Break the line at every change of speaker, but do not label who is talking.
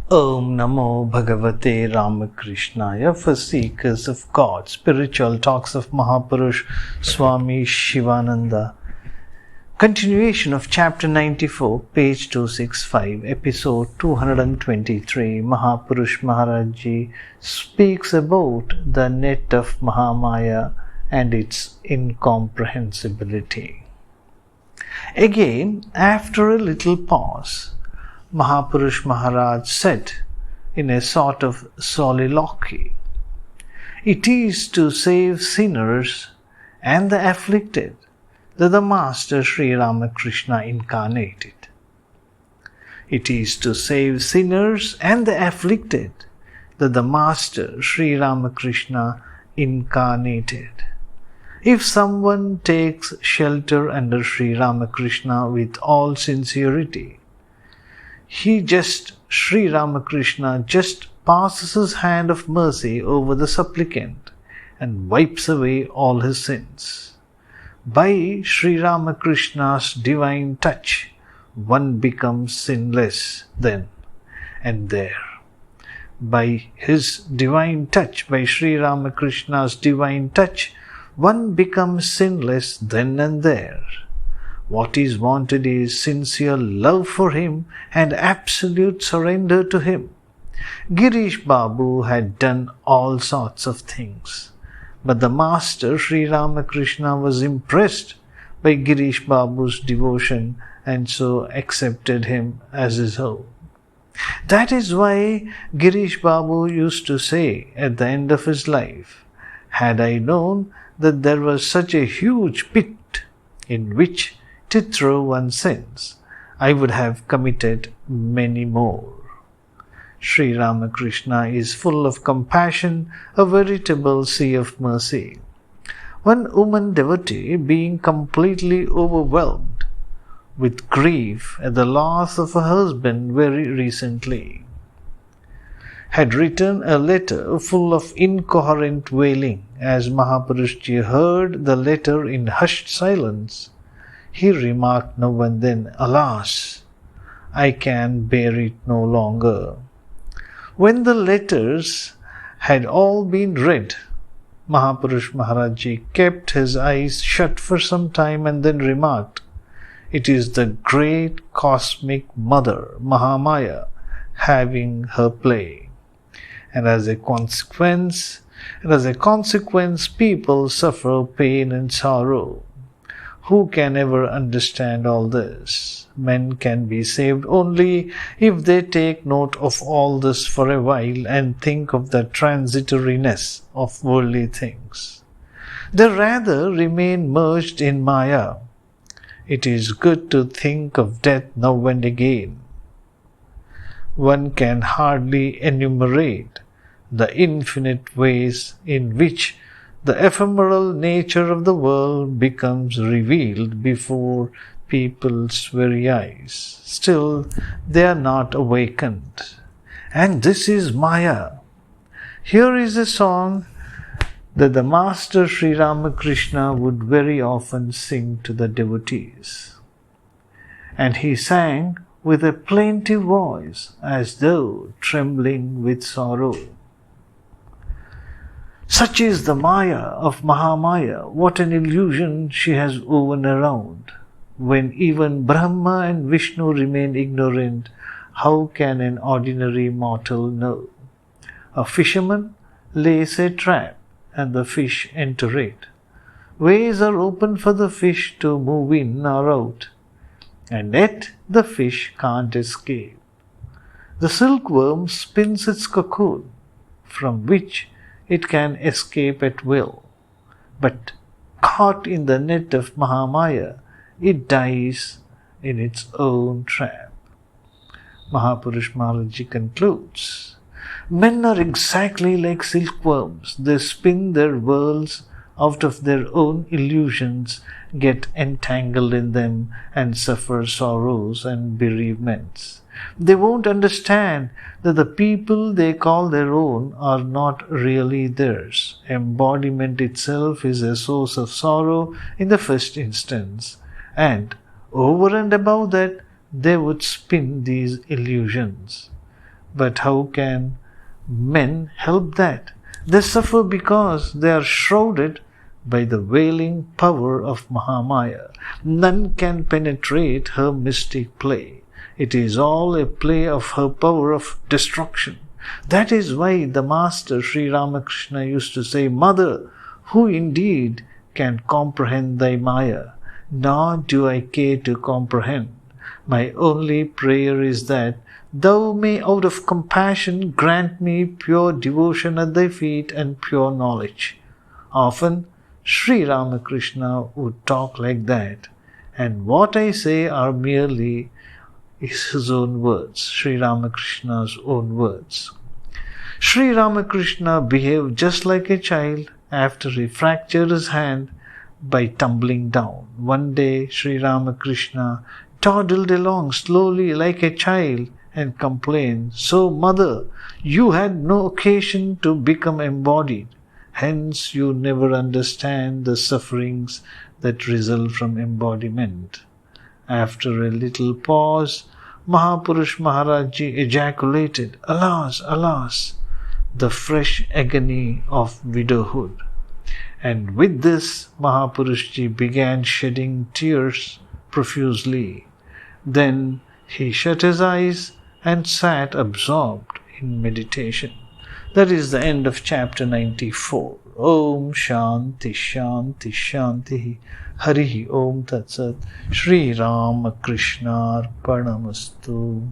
Om Namo Bhagavate Ramakrishnaya. For seekers of God, spiritual talks of Mahapurush Swami Shivananda. Continuation of chapter 94, page 265, episode 223. Mahapurush Maharaj Ji speaks about the net of Mahamaya and its incomprehensibility. Again, after a little pause, Mahapurush Maharaj said in a sort of soliloquy, "It is to save sinners and the afflicted that the Master Sri Ramakrishna incarnated. It is to save sinners and the afflicted that the Master Sri Ramakrishna incarnated. If someone takes shelter under Sri Ramakrishna with all sincerity, Sri Ramakrishna just passes his hand of mercy over the supplicant and wipes away all his sins. By Sri Ramakrishna's divine touch, one becomes sinless then and there. By his divine touch, by Sri Ramakrishna's divine touch, one becomes sinless then and there. What is wanted is sincere love for him and absolute surrender to him. Girish Babu had done all sorts of things, but the Master Sri Ramakrishna was impressed by Girish Babu's devotion and so accepted him as his own. That is why Girish Babu used to say at the end of his life, 'Had I known that there was such a huge pit in which to throw one's sins, I would have committed many more.' Sri Ramakrishna is full of compassion, a veritable sea of mercy. One woman devotee, being completely overwhelmed with grief at the loss of her husband very recently, had written a letter full of incoherent wailing. As Mahapurush Ji heard the letter in hushed silence, he remarked now and then, 'Alas, I can bear it no longer.' When the letters had all been read, Mahapurush Maharaj Ji kept his eyes shut for some time and then remarked, 'It is the great cosmic mother, Mahamaya, having her play. And as a consequence, people suffer pain and sorrow. Who can ever understand all this? Men can be saved only if they take note of all this for a while and think of the transitoriness of worldly things. They rather remain merged in Maya. It is good to think of death now and again. One can hardly enumerate the infinite ways in which the ephemeral nature of the world becomes revealed before people's very eyes. Still, they are not awakened. And this is Maya. Here is a song that the Master Sri Ramakrishna would very often sing to the devotees. And he sang with a plaintive voice, as though trembling with sorrow. Such is the Maya of Mahamaya. What an illusion she has woven around. When even Brahma and Vishnu remain ignorant, how can an ordinary mortal know? A fisherman lays a trap and the fish enter it. Ways are open for the fish to move in or out, and yet the fish can't escape. The silkworm spins its cocoon, from which it can escape at will, but caught in the net of Mahamaya, it dies in its own trap." Mahapurush Maharaj Ji concludes, "Men are exactly like silkworms. They spin their worlds out of their own illusions, get entangled in them, and suffer sorrows and bereavements. They won't understand that the people they call their own are not really theirs. Embodiment itself is a source of sorrow in the first instance, and over and above that, they would spin these illusions. But how can men help that? They suffer because they are shrouded by the veiling power of Mahamaya. None can penetrate her mystic play. It is all a play of her power of destruction. That is why the Master Sri Ramakrishna used to say, Mother, who indeed can comprehend thy Maya? Nor do I care to comprehend. My only prayer is that thou may out of compassion grant me pure devotion at thy feet and pure knowledge. Often Sri Ramakrishna would talk like that, and what I say are merely his own words, Sri Ramakrishna's own words. Sri Ramakrishna behaved just like a child after he fractured his hand by tumbling down. One day Sri Ramakrishna toddled along slowly like a child and complained, So, mother, you had no occasion to become embodied. Hence you never understand the sufferings that result from embodiment. After a little pause, Mahapurush Maharajji ejaculated, Alas, alas, the fresh agony of widowhood. And with this, Mahapurushji began shedding tears profusely. Then he shut his eyes and sat absorbed in meditation. That is the end of chapter 94. Om Shanti Shanti Shanti Harihi Om Tat Sat Shri Ramakrishna Arpanamastu.